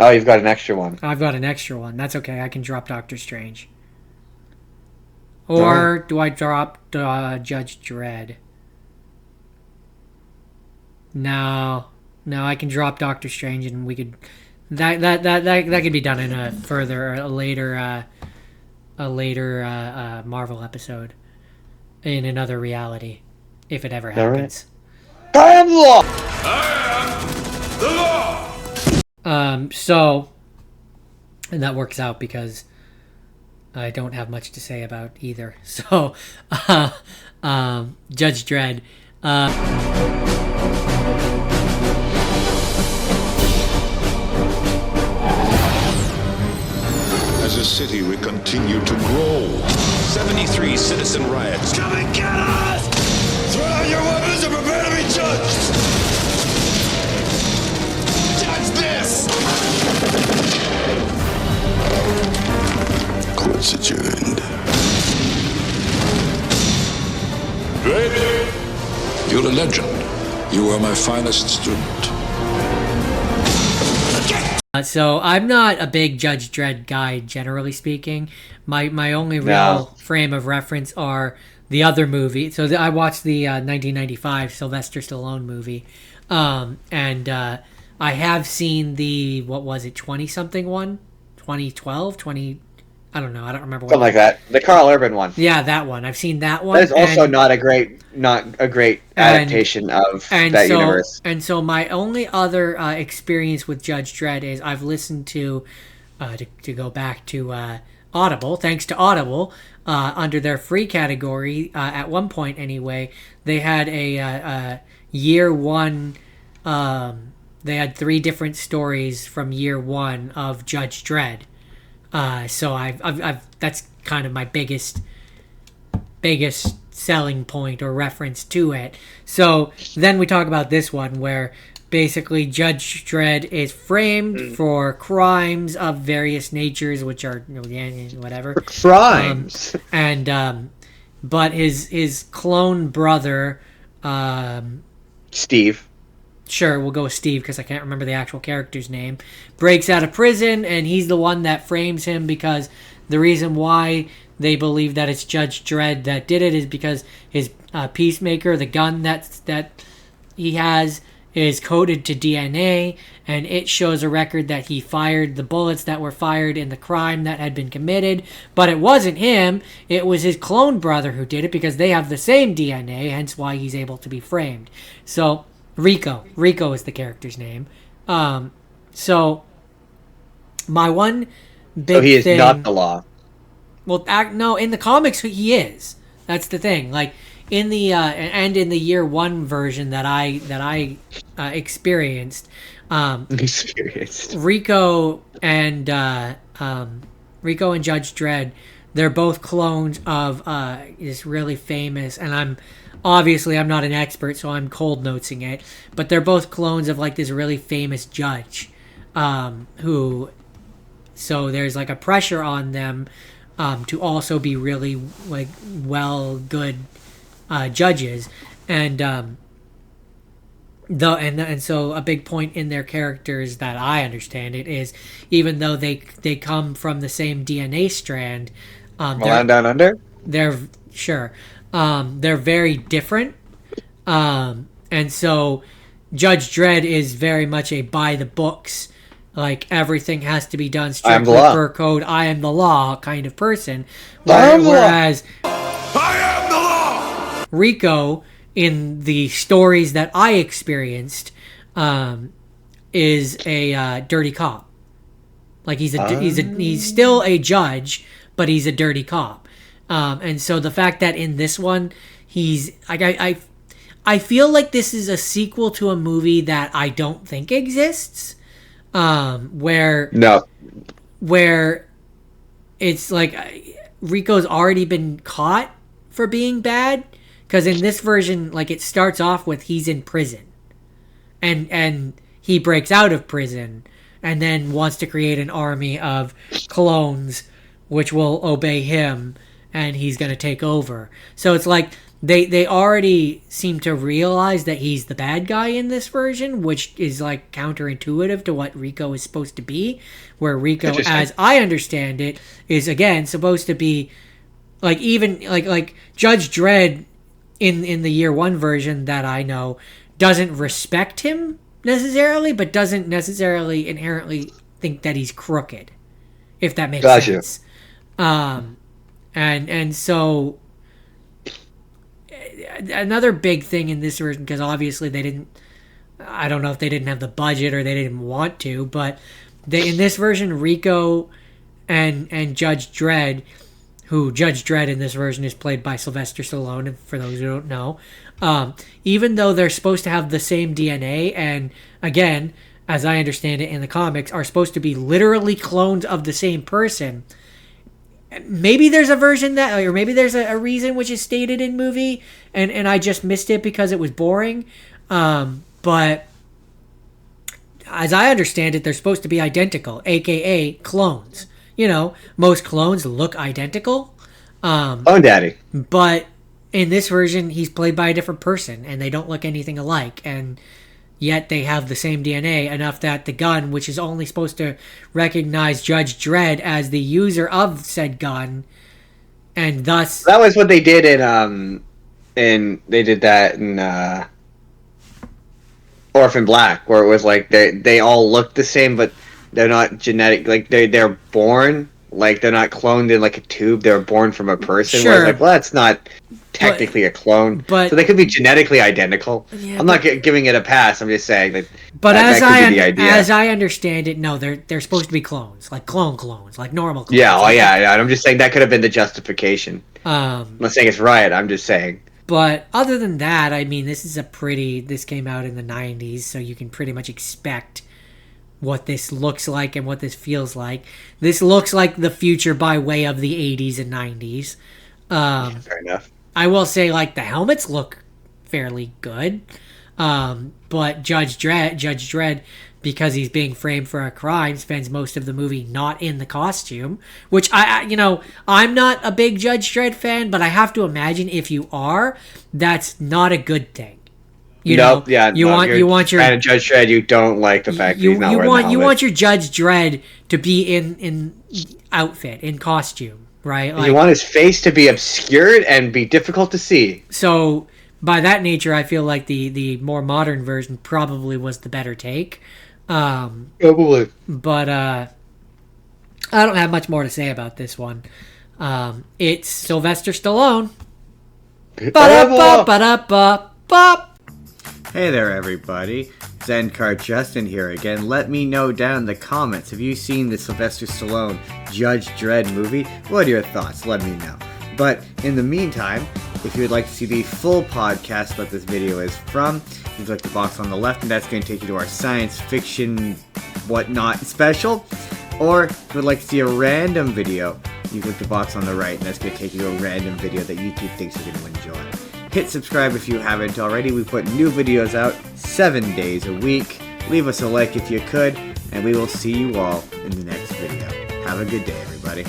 Oh, you've got an extra one. I've got an extra one. That's okay. I can drop Doctor Strange. All Or right. do I drop Judge Dredd? No, no. I can drop Doctor Strange, and we could that could be done in a later Marvel episode in another reality, if it ever All right. happens. I am the law. I am the law. So, and that works out because I don't have much to say about either. So, Judge Dredd. As a city, we continue to grow. 73 citizen riots. Come and get us! Throw out your weapons and prepare to be judged! Judge this! Court's adjourned. Dredd? You're a legend. You are my finest student. So I'm not a big Judge Dredd guy, generally speaking. My only real frame of reference are the other movie. So I watched the 1995 Sylvester Stallone movie, and I have seen the, what was it, 20-something one? 2012? I don't know. I don't remember. Something like that. The Carl Urban one. Yeah, that one. I've seen that one. That is also not a great adaptation of that universe. And so my only other experience with Judge Dredd is I've listened to go back to Audible. Thanks to Audible, under their free category, at one point anyway, they had a year one. They had 3 different stories from year one of Judge Dredd. So I've that's kind of my biggest selling point or reference to it. So then we talk about this one where basically Judge Dredd is framed for crimes of various natures, which are whatever Crimes. But his clone brother, Steve. sure, we'll go with Steve because I can't remember the actual character's name, breaks out of prison, and he's the one that frames him because the reason why they believe that it's Judge Dredd that did it is because his Peacemaker, the gun that he has, is coded to DNA, and it shows a record that he fired the bullets that were fired in the crime that had been committed, but it wasn't him, it was his clone brother who did it because they have the same DNA, hence why he's able to be framed. So Rico is the character's name. So my one big So he is thing, not the law. well, no, in the comics he is. That's the thing. Like in the and in the year one version that I experienced, Rico and Judge Dredd, they're both clones of this really famous, and I'm not an expert, so I'm cold noting it, but they're both clones of like this really famous judge, who, so there's like a pressure on them to also be really like good judges, and so a big point in their characters that I understand it is, even though they come from the same DNA strand, Milan Down Under? they're very different, and so Judge Dredd is very much a by the books, like everything has to be done strictly per code, I am the law kind of person, whereas I am the law! Rico, in the stories that I experienced, is a dirty cop. Like he's still a judge, but he's a dirty cop. And so the fact that in this one he's I feel like this is a sequel to a movie that I don't think exists. Where it's like Rico's already been caught for being bad, because in this version, like, it starts off with he's in prison, and he breaks out of prison and then wants to create an army of clones which will obey him, and he's going to take over. So it's like they already seem to realize that he's the bad guy in this version, which is like counterintuitive to what Rico is supposed to be, where Rico, as I understand it, is again supposed to be like even like Judge Dredd in the year one version that I know doesn't respect him necessarily, but doesn't necessarily inherently think that he's crooked, if that makes sense. And so another big thing in this version, because obviously I don't know if they didn't have the budget or they didn't want to, but in this version, Rico and Judge Dredd, who Judge Dredd in this version is played by Sylvester Stallone, and for those who don't know, even though they're supposed to have the same DNA, and again, as I understand it in the comics, are supposed to be literally clones of the same person. Maybe there's a version that, or maybe there's a reason which is stated in movie, and I just missed it because it was boring. But as I understand it, they're supposed to be identical, aka clones. You know, most clones look identical. Oh, daddy. But in this version, he's played by a different person, and they don't look anything alike, and yet they have the same DNA enough that the gun, which is only supposed to recognize Judge Dredd as the user of said gun, and thus that was what they did in Orphan Black, where it was like they all look the same, but they're not genetic. Like they're born. Like, they're not cloned in, like, a tube. They're born from a person. Sure. Where it's like, well, that's not technically a clone. But, so they could be genetically identical. Yeah, I'm not giving it a pass. I'm just saying that. But that as I understand it, no, they're supposed to be clones. Like, clones. Like, normal clones. Yeah, yeah. I'm just saying that could have been the justification. I'm not saying it's right. I'm just saying. But other than that, I mean, this came out in the 90s, so you can pretty much expect what this looks like and what this feels like. This looks like the future by way of the 80s and 90s. Fair enough. I will say, like, the helmets look fairly good. But Judge Dredd, because he's being framed for a crime, spends most of the movie not in the costume, which I'm not a big Judge Dredd fan, but I have to imagine if you are, that's not a good thing. You want your and Judge Dredd. You don't like the fact that he's not wearing the helmet. You want your Judge Dredd to be in outfit, in costume, right? Like, you want his face to be obscured and be difficult to see. So by that nature, I feel like the more modern version probably was the better take. Probably. But I don't have much more to say about this one. It's Sylvester Stallone. Ba-da-ba-ba-da-ba-ba. Hey there, everybody. Zencard Justin here again. Let me know down in the comments. Have you seen the Sylvester Stallone Judge Dredd movie? What are your thoughts? Let me know. But in the meantime, if you would like to see the full podcast that this video is from, you click the box on the left, and that's going to take you to our science fiction whatnot special. Or if you would like to see a random video, you click the box on the right, and that's going to take you to a random video that YouTube thinks you're going to enjoy. Hit subscribe if you haven't already. We put new videos out 7 days a week. Leave us a like if you could, and we will see you all in the next video. Have a good day, everybody.